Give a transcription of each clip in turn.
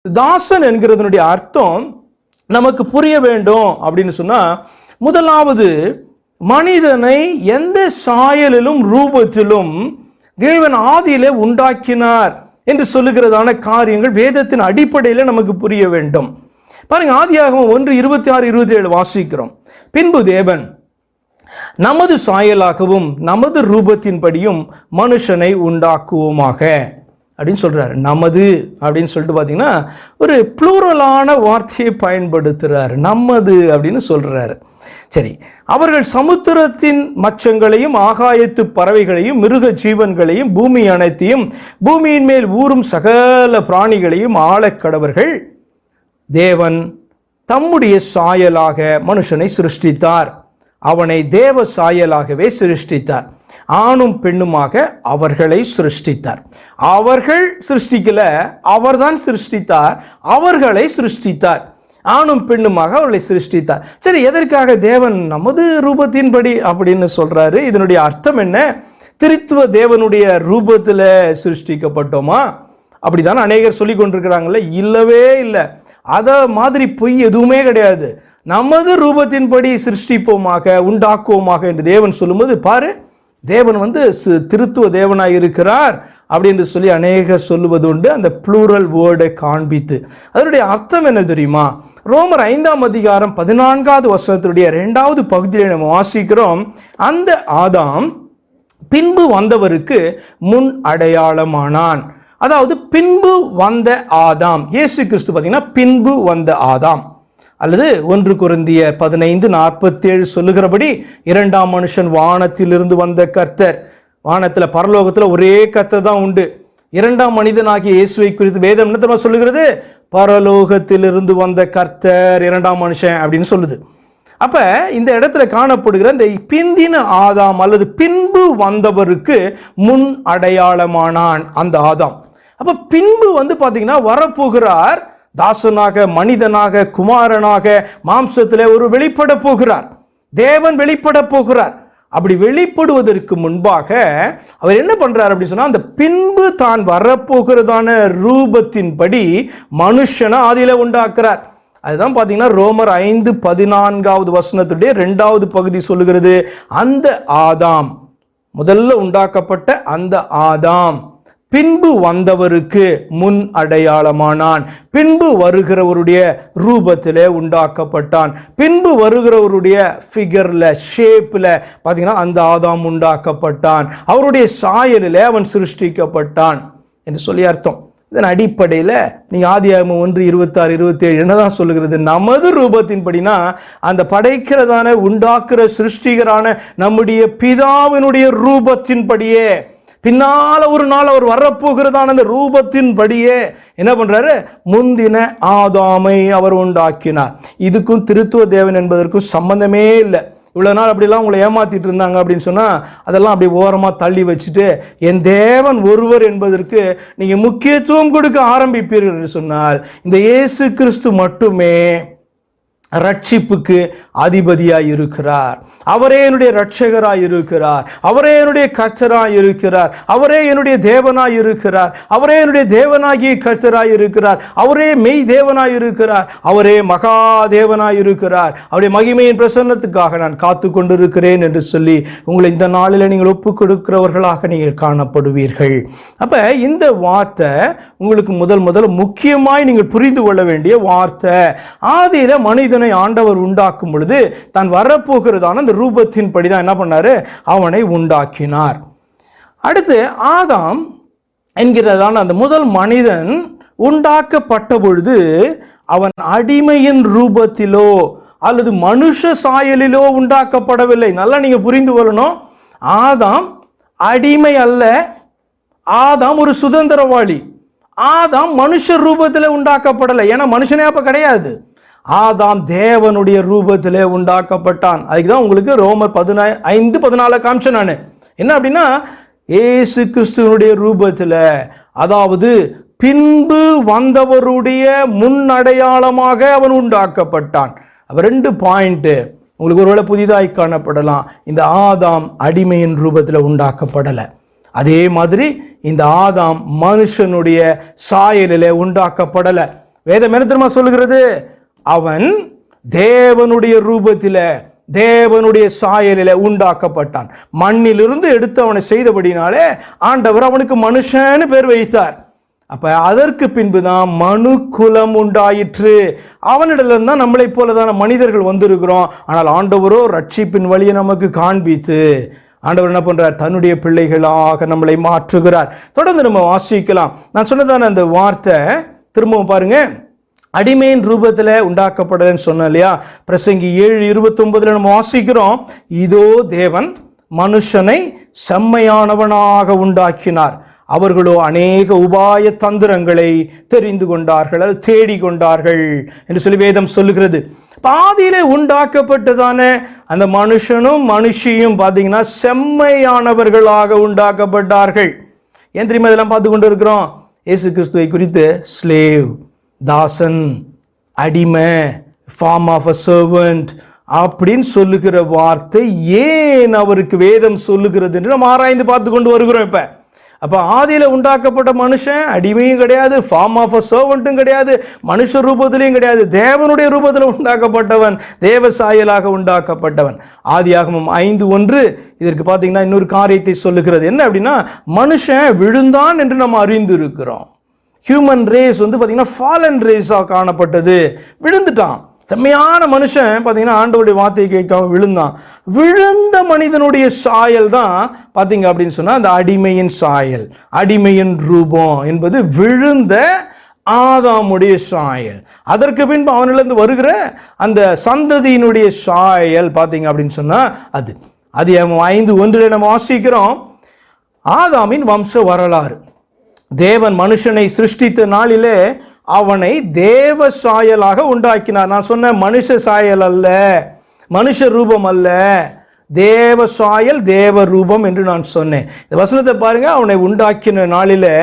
தாசன் என்கிறதனுடைய அர்த்தம் நமக்கு புரிய வேண்டும் அப்படின்னு சொன்னா, முதலாவது மனிதனை எந்த சாயலிலும் ரூபத்திலும் தேவன் ஆதியிலே உண்டாக்கினார் என்று சொல்லுகிறதான காரியங்கள் வேதத்தின் அடிப்படையில் நமக்கு புரிய வேண்டும். பாருங்க, ஆதியாகமம் 1:26-27 வாசிக்கிறோம். பின்பு தேவன் நமது சாயலாகவும் நமது ரூபத்தின்படியும் மனுஷனை உண்டாக்குவோமாக அப்படின்னு சொல்றாரு. நமது அப்படின்னு சொல்லிட்டு பார்த்தீங்கன்னா ஒரு ப்ளூரலான வார்த்தையை பயன்படுத்துறாரு. நமது அப்படின்னு சொல்றாரு. சரி, அவர்கள் சமுத்திரத்தின் மச்சங்களையும் ஆகாயத்து பறவைகளையும் மிருக ஜீவன்களையும் பூமி அனைத்தையும் பூமியின் மேல் ஊறும் சகல பிராணிகளையும் ஆளக்கடவர்கள். தேவன் தம்முடைய சாயலாக மனுஷனை சிருஷ்டித்தார். அவனை தேவ சாயலாகவே சிருஷ்டித்தார். ஆணும் பெண்ணுமாக அவர்களை சிருஷ்டித்தார். அவர்கள் சிருஷ்டிக்கல, அவர்தான் சிருஷ்டித்தார். அவர்களை சிருஷ்டித்தார். ஆணும் பெண்ணுமாக அவர்களை சிருஷ்டித்தார். சரி, எதற்காக தேவன் நமது ரூபத்தின்படி அப்படின்னு சொல்றாரு? இதனுடைய அர்த்தம் என்ன? திரித்துவ தேவனுடைய ரூபத்தில் சிருஷ்டிக்கப்பட்டோமா? அப்படிதான் அநேகர் சொல்லி கொண்டிருக்கிறாங்கல்ல. இல்லவே இல்லை, அத மாதிரி பொய் எதுவுமே கிடையாது. நமது ரூபத்தின்படி சிருஷ்டிப்போமாக, உண்டாக்குவோமாக என்று தேவன் சொல்லும்போது பாரு, தேவன் திருத்துவ தேவனாய் இருக்கிறார் அப்படின்னு சொல்லி அநேகர் சொல்லுவது உண்டு. அந்த ப்ளூரல் வேர்டை காண்பித்து அதனுடைய அர்த்தம் என்ன தெரியுமா? ரோமர் 5:14 2வது பகுதியில் நம்ம வாசிக்கிறோம். அந்த ஆதாம் பின்பு வந்தவருக்கு முன் அடையாளமானான். அதாவது பின்பு வந்த ஆதாம் இயேசு கிறிஸ்து பார்த்தீங்கன்னா பின்பு வந்த ஆதாம். அல்லது 1 கொரிந்தியர் 15:47 சொல்லுகிறபடி இரண்டாம் மனுஷன் வானத்திலிருந்து வந்த கர்த்தர். வானத்தில் பரலோகத்தில் ஒரே கர்த்தர் தான் உண்டு. இரண்டாம் மனிதனாகிய இயேசுவை குறித்து வேதம் என்ன தெரியுமா சொல்லுகிறது? பரலோகத்திலிருந்து வந்த கர்த்தர் இரண்டாம் மனுஷன் அப்படின்னு சொல்லுது. அப்ப இந்த இடத்துல காணப்படுகிற இந்த பிந்தின ஆதாம் அல்லது பின்பு வந்தவருக்கு முன் அடையாளமானான் அந்த ஆதாம். அப்ப பின்பு பாத்தீங்கன்னா வரப்போகிறார், தாசனாக, மனிதனாக, குமாரனாக, மாம்சத்தில் ஒரு வெளிப்பட போகிறார். தேவன் வெளிப்பட போகிறார். அப்படி வெளிப்படுவதற்கு முன்பாக அவர் என்ன பண்றார் அப்படி சொன்னா, அந்த பின்பு தான் வரப்போகிறதான ரூபத்தின்படி மனுஷனை ஆதியில உண்டாக்குறார். அதுதான் பார்த்தீங்கன்னா ரோமர் 5:14 2வது பகுதி சொல்லுகிறது. அந்த ஆதாம், முதல்ல உண்டாக்கப்பட்ட அந்த ஆதாம் பின்பு வந்தவருக்கு முன் அடையாளமானான். பின்பு வருகிறவருடைய ரூபத்திலே உண்டாக்கப்பட்டான். பின்பு வருகிறவருடைய ஃபிகர்ல, ஷேப்ல பார்த்தீங்கன்னா அந்த ஆதாம் உண்டாக்கப்பட்டான். அவருடைய சாயலிலே அவன் சிருஷ்டிக்கப்பட்டான் என்று சொல்லி அர்த்தம். இதன் அடிப்படையில் நீங்கள் ஆதியாகமம் 1:26-27 என்னதான் சொல்லுகிறது? நமது ரூபத்தின்படினா அந்த படைக்கிறதான உண்டாக்குற சிருஷ்டிகரான நம்முடைய பிதாவினுடைய ரூபத்தின்படியே, பின்னால ஒரு நாள் அவர் வரப்போகிறதான அந்த ரூபத்தின்படியே என்ன பண்றாரு? முந்தின ஆதாமை அவர் உண்டாக்கினார். இதுக்கும் திருத்துவ தேவன் என்பதற்கும் சம்பந்தமே இல்லை. இவ்வளோ நாள் அப்படிலாம் உங்களை ஏமாத்திட்டு இருந்தாங்க அப்படின்னு சொன்னால் அதெல்லாம் அப்படி ஓரமாக தள்ளி வச்சுட்டு என் தேவன் ஒருவர் என்பதற்கு நீங்கள் முக்கியத்துவம் கொடுக்க ஆரம்பிப்பீர்கள் என்று சொன்னால் இந்த இயேசு கிறிஸ்து மட்டுமே ரட்சிப்புக்கு அதிபதியாய் இருக்கிறார். அவரே என்னுடைய ரட்சகராய் இருக்கிறார். அவரே என்னுடைய கர்த்தராய் இருக்கிறார். அவரே என்னுடைய தேவனாய் இருக்கிறார். அவரே என்னுடைய தேவனாகிய கர்த்தராய் இருக்கிறார். அவரே மெய் தேவனாய் இருக்கிறார். அவரே மகா தேவனாய் இருக்கிறார். அவருடைய மகிமையின் பிரசன்னத்துக்காக நான் காத்து கொண்டிருக்கிறேன் என்று சொல்லி உங்களை இந்த நாளில் நீங்கள் ஒப்புக் கொடுக்கிறவர்களாக நீங்கள் காணப்படுவீர்கள். அப்ப இந்த வார்த்தை உங்களுக்கு முதல் முக்கியமாய் நீங்கள் புரிந்து கொள்ள வேண்டிய வார்த்தை. ஆதியில மனிதன் ஆண்டவர் உண்டாக்கும் பொழுது தான் வரப்போகிறதான அந்த ரூபத்தின் படிதான் என்ன பண்ணாரு? அவனை உண்டாக்கினார். அடுத்து ஆதாம் என்கிறதான அந்த முதல் மனிதன் உண்டாக்கப்பட்ட பொழுது அவன் அடிமையின் ரூபத்திலோ அல்லது மனுஷ சாயலிலோ உண்டாக்கப்படவில்லை. நல்லா நீங்க புரிந்து கொள்ளணும். ஆதாம் அடிமை அல்ல. ஆதாம் ஒரு சுதந்திரவாளி. ஆதாம் மனுஷ ரூபத்தில் உண்டாக்கப்படலை. ஏன்னா மனுஷனே அப்ப கிடையாது. ஆதாம் தேவனுடைய ரூபத்திலே உண்டாக்கப்பட்டான். அதுக்குதான் உங்களுக்கு ரோமர் 5:14 காமிச்சேன் நான். என்ன அப்படின்னா இயேசு கிறிஸ்துவனுடைய ரூபத்தில், அதாவது பின்பு வந்தவருடைய முன் அடையாளமாக அவன் உண்டாக்கப்பட்டான். அப்ப 2 பாயிண்ட் உங்களுக்கு ஒருவேளை புதிதாய் காணப்படலாம். இந்த ஆதாம் அடிமையின் ரூபத்தில் உண்டாக்கப்படலை. அதே மாதிரி இந்த ஆதாம் மனுஷனுடைய சாயலிலே உண்டாக்கப்படலை. வேதம் என்ன தெரியுமா சொல்லுகிறது? அவன் தேவனுடைய ரூபத்தில, தேவனுடைய சாயலில உண்டாக்கப்பட்டான். மண்ணிலிருந்து எடுத்து அவனை செய்தபடினாலே ஆண்டவர் அவனுக்கு மனுஷன்னு பேர் வைத்தார். அப்ப அதற்கு பின்புதான் மனு குலம் உண்டாயிற்று. அவனிடம் தான் நம்மளை போலதான மனிதர்கள் வந்திருக்கிறோம். ஆனால் ஆண்டவரோ ரட்சிப்பின் வழியை நமக்கு காண்பித்து ஆண்டவர் என்ன பண்றார்? தன்னுடைய பிள்ளைகளாக நம்மளை மாற்றுகிறார். தொடர்ந்து நம்ம வாசிக்கலாம். நான் சொன்னதான அந்த வார்த்தை திரும்பவும் பாருங்க. அடிமையின் ரூபத்தில் உண்டாக்கப்படுதுன்னு சொன்னோம் இல்லையா? பிரசங்கி 7:29 நம்ம வாசிக்கிறோம், இதோ தேவன் மனுஷனை செம்மையானவனாக உண்டாக்கினார், அவர்களோ அநேக உபாய தந்திரங்களை தெரிந்து கொண்டார்கள், அது தேடிக்கொண்டார்கள் என்று சொல்லி வேதம் சொல்லுகிறது. பாதியிலே உண்டாக்கப்பட்டதான அந்த மனுஷனும் மனுஷியும் பார்த்தீங்கன்னா செம்மையானவர்களாக உண்டாக்கப்பட்டார்கள். ஏன் தெரியுமா இதெல்லாம் பார்த்து கொண்டு இருக்கிறோம்? இயேசு கிறிஸ்துவை குறித்து ஸ்லேவ், தாசன், அடிமை, ஃபார்ம் ஆஃப் அ சர்வன்ட் அப்படின்னு சொல்லுகிற வார்த்தை ஏன் அவருக்கு வேதம் சொல்லுகிறது என்று நம்ம ஆராய்ந்து பார்த்து கொண்டு வருகிறோம். இப்ப அப்ப ஆதியில உண்டாக்கப்பட்ட மனுஷன் அடிமையும் கிடையாது, ஃபார்ம் ஆஃப் அ சர்வன்ட்டும் கிடையாது, மனுஷ ரூபத்திலையும் கிடையாது, தேவனுடைய ரூபத்தில் உண்டாக்கப்பட்டவன், தேவ சாயலாக உண்டாக்கப்பட்டவன். ஆதியாகமம் 5:1 இதற்கு பார்த்தீங்கன்னா இன்னொரு காரியத்தை சொல்லுகிறது. என்ன அப்படின்னா, மனுஷன் விழுந்தான் என்று நம்ம அறிந்து இருக்கிறோம். ஹியூமன் ரேஸ் பார்த்தீங்கன்னா ஃபாலன் ரேஸாக காணப்பட்டது. விழுந்துட்டான். செம்மையான மனுஷன் பார்த்தீங்கன்னா ஆண்டவருடைய வார்த்தையை கேட்காம விழுந்தான். விழுந்த மனிதனுடைய சாயல் தான் பார்த்தீங்க அப்படின்னு சொன்னால் அந்த அடிமையின் சாயல், அடிமையின் ரூபம் என்பது விழுந்த ஆதாமுடைய சாயல். அதற்கு பின்பு அவனிலிருந்து வருகிற அந்த சந்ததியினுடைய சாயல் பார்த்தீங்க அப்படின்னு சொன்னால் அது 5:1 நம்ம வாசிக்கிறோம். ஆதாமின் வம்ச வரலாறு. தேவன் மனுஷனை சிருஷ்டித்த நாளிலே அவனை தேவ சாயலாக உண்டாக்கினார். நான் சொன்ன மனுஷ சாயல் அல்ல, மனுஷ ரூபம் அல்ல, தேவ சாயல், தேவ ரூபம் என்று நான் சொன்னேன். இந்த வசனத்தை பாருங்க. அவனை உண்டாக்கின நாளிலே,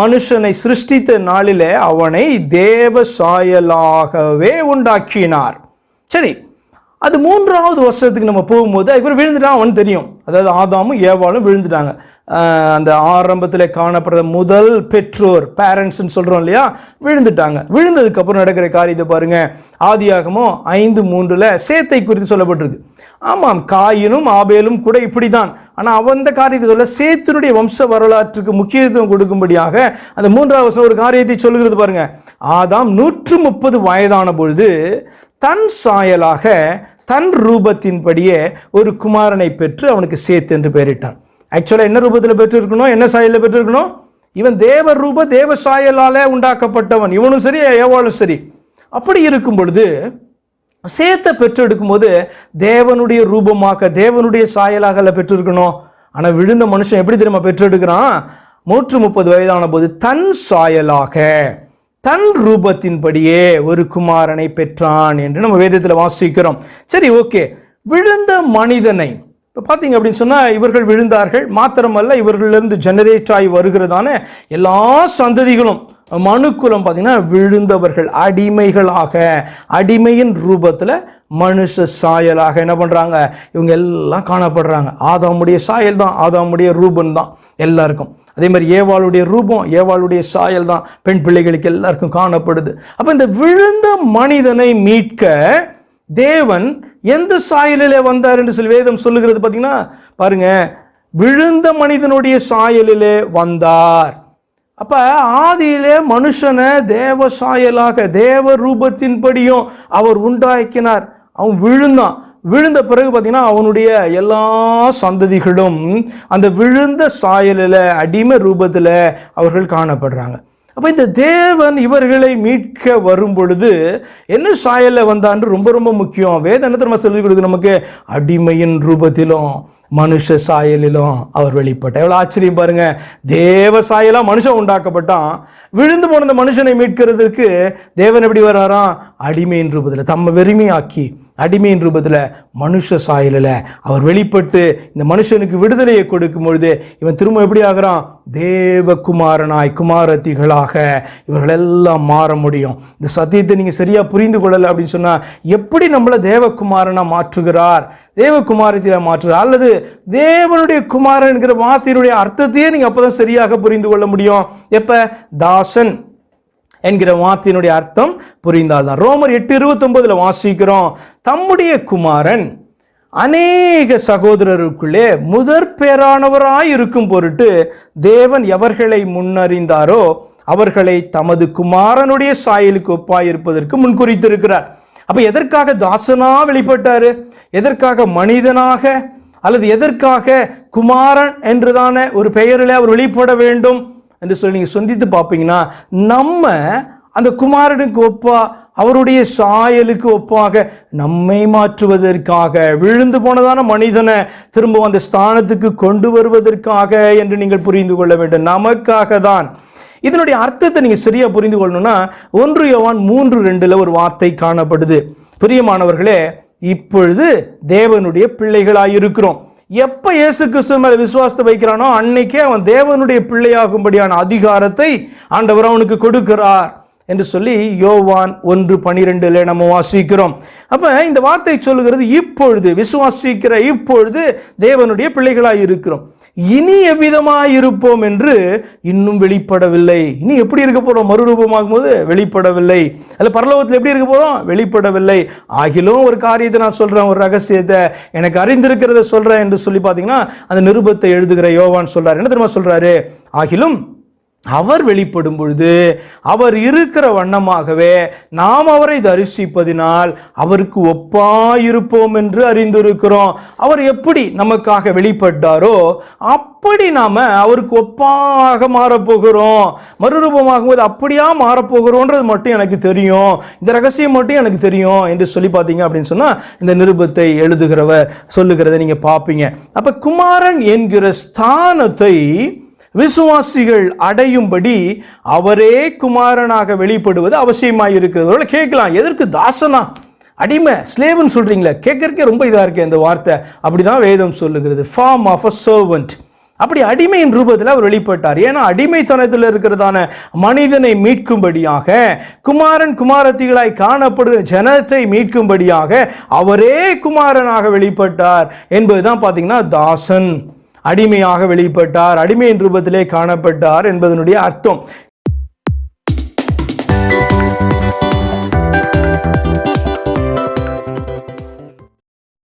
மனுஷனை சிருஷ்டித்த நாளிலே அவனை தேவ சாயலாகவே உண்டாக்கினார். சரி, அது 3வது வருஷத்துக்கு நம்ம போகும்போது இவர் விழுந்துட்டான் அவன் தெரியும். அதாவது ஆதாமும் ஏவாளும் விழுந்துட்டாங்க. அந்த ஆரம்பத்தில் காணப்படுற முதல் பெற்றோர், பேரண்ட்ஸ்ன்னு சொல்கிறோம் இல்லையா, விழுந்துட்டாங்க. விழுந்ததுக்கு அப்புறம் நடக்கிற காரியத்தை பாருங்க. ஆதியாகமம் 5:3 சேத்தை குறித்து சொல்லப்பட்டிருக்கு. ஆமாம், காயினும் ஆபேலும் கூட இப்படி தான். ஆனால் அவன் அந்த காரியத்தை சொல்ல, சேத்தினுடைய வம்ச வரலாற்றுக்கு முக்கியத்துவம் கொடுக்கும்படியாக அந்த 3வது வருஷம் ஒரு காரியத்தை சொல்லுகிறது பாருங்க. ஆதாம் 130 வயதான பொழுது தன் சாயலாக தன் ரூபத்தின்படியே ஒரு குமாரனை பெற்று அவனுக்கு சேத் என்று பெயரிட்டான். ஆக்சுவலாக என்ன ரூபத்தில் பெற்றிருக்கணும், என்ன சாயலில் பெற்றிருக்கணும்? இவன் தேவ ரூப தேவ சாயலால் உண்டாக்கப்பட்டவன், இவனும் சரி ஏவாளும் சரி. அப்படி இருக்கும் பொழுது சேத்தை பெற்றெடுக்கும் போது தேவனுடைய ரூபமாக தேவனுடைய சாயலாக பெற்றிருக்கணும். ஆனால் விழுந்த மனுஷன் எப்படி தெரியுமா பெற்றெடுக்கிறான்? 130 வயதான போது தன் சாயலாக தன் ரூபத்தின்படியே ஒரு குமாரனை பெற்றான் என்று நம்ம வேதத்தில் வாசிக்கிறோம். சரி, ஓகே. விழுந்த மனிதனை இப்போ பார்த்தீங்க அப்படின்னு சொன்னால் இவர்கள் விழுந்தார்கள் மாத்திரமல்ல, இவர்களிலிருந்து ஜெனரேட் ஆகி வருகிறதான எல்லா சந்ததிகளும் மனுக்குலம் பார்த்தீங்கன்னா விழுந்தவர்கள், அடிமைகளாக, அடிமையின் ரூபத்தில் மனுஷ சாயலாக என்ன பண்ணுறாங்க? இவங்க எல்லாம் காணப்படுறாங்க. ஆதாமுடைய சாயல் தான், ஆதாமுடைய ரூபம் தான் எல்லாருக்கும். அதே மாதிரி ஏவாளுடைய ரூபம், ஏவாளுடைய சாயல் தான் பெண் பிள்ளைகளுக்கு எல்லாருக்கும் காணப்படுது. அப்போ இந்த விழுந்த மனிதனை மீட்க தேவன் எந்த சாயலிலே வந்தார் என்று சொல்லி வேதம் சொல்லுகிறது பார்த்தீங்கன்னா பாருங்க. விழுந்த மனிதனுடைய சாயலிலே வந்தார். அப்ப ஆதியிலே மனுஷனை தேவ சாயலாக தேவ ரூபத்தின்படியும் அவர் உண்டாக்கினார். அவன் விழுந்தான். விழுந்த பிறகு பார்த்தீங்கன்னா அவனுடைய எல்லா சந்ததிகளும் அந்த விழுந்த சாயலில் அடிமை ரூபத்தில் அவர்கள் காணப்படுறாங்க. அப்போ இந்த தேவன் இவர்களை மீட்க வரும் பொழுது என்ன சாயலில் வந்தான்னு ரொம்ப ரொம்ப முக்கியம். வேதம் என்ன தெரியுமா சொல்லிக் கொடுக்குது நமக்கு? அடிமையின் ரூபத்திலும் மனுஷ சாயலிலும் அவர் வெளிப்பட்ட. எவ்வளோ ஆச்சரியம் பாருங்க. தேவ சாயலாக மனுஷன் உண்டாக்கப்பட்டான். விழுந்து போன இந்த மனுஷனை மீட்கிறதுக்கு தேவன் எப்படி வர்றாராம்? அடிமையின் ரூபத்தில், தம்மை வெறுமையாக்கி அடிமையின் ரூபத்தில் மனுஷ சாயலில் அவர் வெளிப்பட்டு இந்த மனுஷனுக்கு விடுதலையை கொடுக்கும் பொழுது இவன் திரும்ப எப்படி ஆகிறான்? தேவகுமாரனாய், குமாரத்திகளாக இவர்கள் எல்லாம் மாற முடியும். இந்த சத்தியத்தை நீங்கள் சரியாக புரிந்து கொள்ளலை அப்படின்னு சொன்னால் எப்படி நம்மளை தேவகுமாரனாக மாற்றுகிறார், தேவகுமாரத்தில் மாற்றுகிறார், அல்லது தேவனுடைய குமாரன் என்கிற வார்த்தையினுடைய அர்த்தத்தையே நீங்கள் அப்போ தான் சரியாக புரிந்து கொள்ள முடியும். எப்போ? தாசன் என்கிற வார்த்தையினுடைய அர்த்தம் புரிந்தால்தான். ரோமர் 8:29 வாசிக்கிறோம், தம்முடைய குமாரன் அநேக சகோதரருக்குள்ளே முதற் பேரானவராய் இருக்கும் பொருட்டு தேவன் எவர்களை முன்னறிந்தாரோ அவர்களை தமது குமாரனுடைய சாயலுக்கு ஒப்பாயிருப்பதற்கு முன்குறித்திருக்கிறார். அப்ப எதற்காக தாசனா வெளிப்பட்டாரு? எதற்காக மனிதனாக, அல்லது எதற்காக குமாரன் என்றுதான ஒரு பெயரில் அவர் வெளிப்பட வேண்டும் என்று சொல்லி நீங்க சொந்தித்து பார்ப்பீங்கன்னா, நம்ம அந்த குமாரனுக்கு ஒப்பா, அவருடைய சாயலுக்கு ஒப்பாக நம்மை மாற்றுவதற்காக, விழுந்து போனதான மனிதனை திரும்ப அந்த ஸ்தானத்துக்கு கொண்டு வருவதற்காக என்று நீங்கள் புரிந்து கொள்ள வேண்டும். நமக்காக தான். இதனுடைய அர்த்தத்தை நீங்க சரியா புரிந்து கொள்ளணும்னா 1 யோவான் 3:2 ஒரு வார்த்தை காணப்படுது. பிரியமானவர்களே, இப்பொழுது தேவனுடைய பிள்ளைகளாயிருக்கிறோம். எப்ப இயேசு கிறிஸ்து மேல விசுவாசத்தை வைக்கிறானோ அன்னைக்கே அவன் தேவனுடைய பிள்ளையாகும்படியான அதிகாரத்தை ஆண்டவர் அவனுக்கு கொடுக்கிறார் என்று சொல்லி யோவான் 1:12 நம்ம வாசிக்கிறோம். அப்ப இந்த வார்த்தை சொல்லுகிறது, இப்பொழுது விசுவாசிக்கிற இப்பொழுது தேவனுடைய பிள்ளைகளாய் இருக்கிறோம். இனி எவ்விதமாய் இருப்போம் என்று இன்னும் வெளிப்படவில்லை. இனி எப்படி இருக்க போறோம்? மறுரூபமாகும் போது வெளிப்படவில்லை. அல்ல பரலோகத்தில் எப்படி இருக்க போறோம்? வெளிப்படவில்லை. ஆகிலும் ஒரு காரியத்தை நான் சொல்றேன், ஒரு ரகசியத்தை எனக்கு அறிந்திருக்கிறத சொல்றேன் என்று சொல்லி பாத்தீங்கன்னா அந்த நிருபத்தை எழுதுகிற யோவான் சொல்றாரு. என்ன தெரியுமா சொல்றாரு? ஆகிலும் அவர் வெளிப்படும் பொழுது அவர் இருக்கிற வண்ணமாகவே நாம் அவரை தரிசிப்பதினால் அவருக்கு ஒப்பாயிருப்போம் என்று அறிந்திருக்கிறோம். அவர் எப்படி நமக்காக வெளிப்பட்டாரோ அப்படி நாம அவருக்கு ஒப்பாக மாறப்போகிறோம். மறுரூபமாகும் போது அப்படியா மாறப்போகிறோன்றது மட்டும் எனக்கு தெரியும், இந்த ரகசியம் மட்டும் எனக்கு தெரியும் என்று சொல்லி பார்த்தீங்க அப்படின்னு சொன்னா இந்த நிருபத்தை எழுதுகிறவர் சொல்லுகிறதை நீங்க பார்ப்பீங்க. அப்ப குமாரன் என்கிற ஸ்தானத்தை விசுவாசிகள் அடையும்படி அவரே குமாரனாக வெளிப்படுவது அவசியமாயிருக்கிறது. கேட்கலாம், எதற்கு தாசனா, அடிமை, ஸ்லேவன் சொல்றீங்களா? கேட்கறதுக்கே ரொம்ப இதா இருக்கு இந்த வார்த்தை. அப்படிதான் வேதம் சொல்லுகிறது. Form of a servant. அப்படி அடிமையின் ரூபத்தில் அவர் வெளிப்பட்டார். ஏன்னா அடிமைத்தனத்தில் இருக்கிறதான மனிதனை மீட்கும்படியாக, குமாரன் குமாரத்திகளாய் காணப்படுகிற ஜனத்தை மீட்கும்படியாக அவரே குமாரனாக வெளிப்பட்டார் என்பதுதான் பார்த்தீங்கன்னா தாசன். அடிமையாக வெளிப்பட்டார், அடிமையின் ரூபத்திலே காணப்பட்டார் என்பதனுடைய அர்த்தம்.